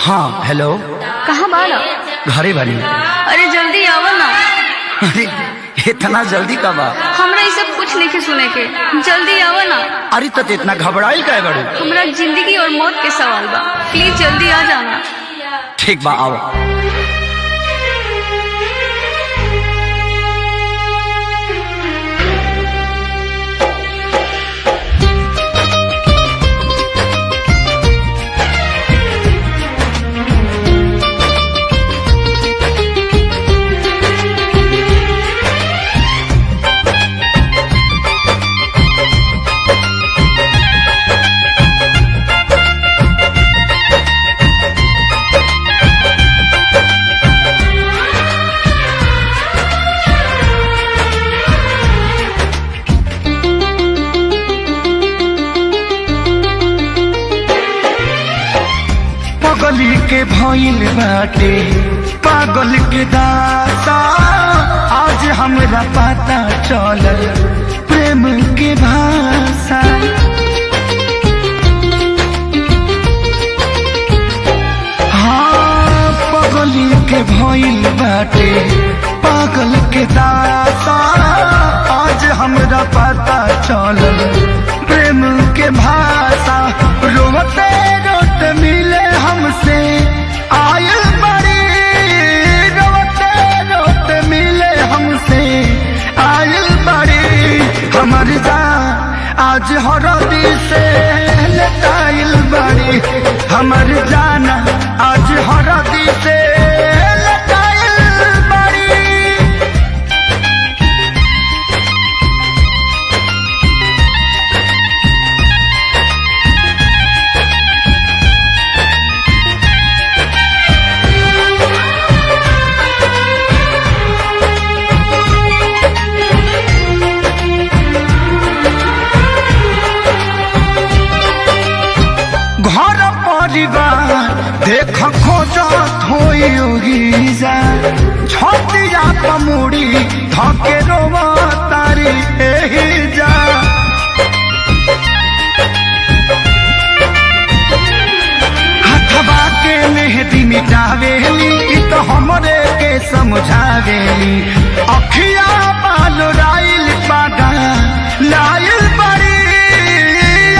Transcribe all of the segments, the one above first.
हाँ हेलो। कहाँ बाड़ा? घरे बानी। अरे जल्दी आवो ना। अरे इतना जल्दी कब आ? हमरा ये सब कुछ नहीं सुने के, जल्दी आवो ना। अरे तो इतना घबराइल काहे बड़ू? हमरा जिंदगी और मौत के सवाल बा, प्लीज जल्दी आ जाना। ठीक बा आओ। पागल के भइल बाटे पागल के दाता, आज हमरा पता चलल प्रेम के भाषा। हाँ पागल के भइल बाटे पागल के दाता, आज हमरा पता चलल प्रेम के भाषा। रोते रोते मिले हमसे आयल बड़ी, रोते रोते मिले हमसे आयल बड़ी। हमर जान आज हरदी से लटाइल बड़ी, हमर जान आज हरदी से लटाइल बड़ी। घर परिवार देख खोजत होई जा, छतिया पमुड़ी धके रोवा तारी एही जा। हथवा के मेहदी मिटावेली इ तो हमरे के समझावेली। अखिया बाल राइल पागा लाइल बड़ी,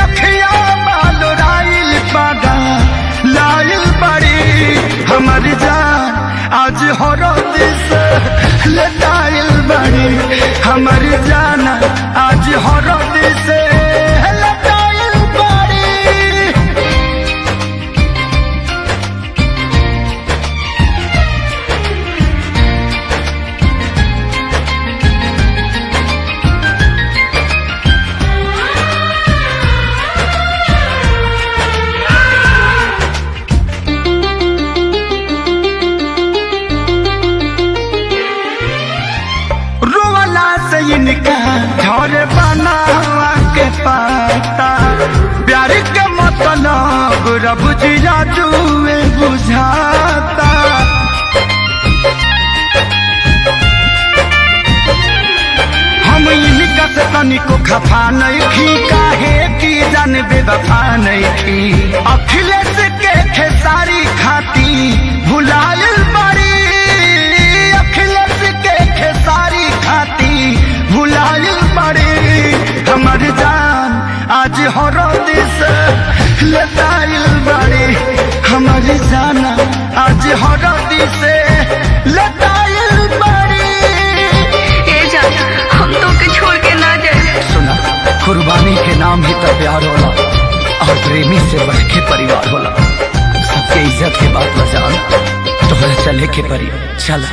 अखिया बाल राइल पागा लाइल बड़ी। हमर जान आज हरद से लटाइल बड़ी, हमर जान आज हरद से लटाइल बड़ी। इनका घर बनावा के पाता, प्यार के मतलब रब जी जुए बुझाता। हम इनका से तनिको खफा नहीं थी, काहे की जान बेवफा नहीं थी। अखिलेश के खेसारी खाती भुलाइल बड़ी, अखिलेश के खेसारी खाती भुलाइल बड़ी। हमर जान आज हरद से लटाइल बड़ी, हमर जान आज हरद से लटाइल बड़ी। ए जान हम तो के छोड़ के ना जाए। सुना, कुर्बानी के नाम ही तो प्यार होला, और प्रेमी से बढ़ के परिवार होला। सबके इज्जत के बात बजान, तोहरा चले के परी। चल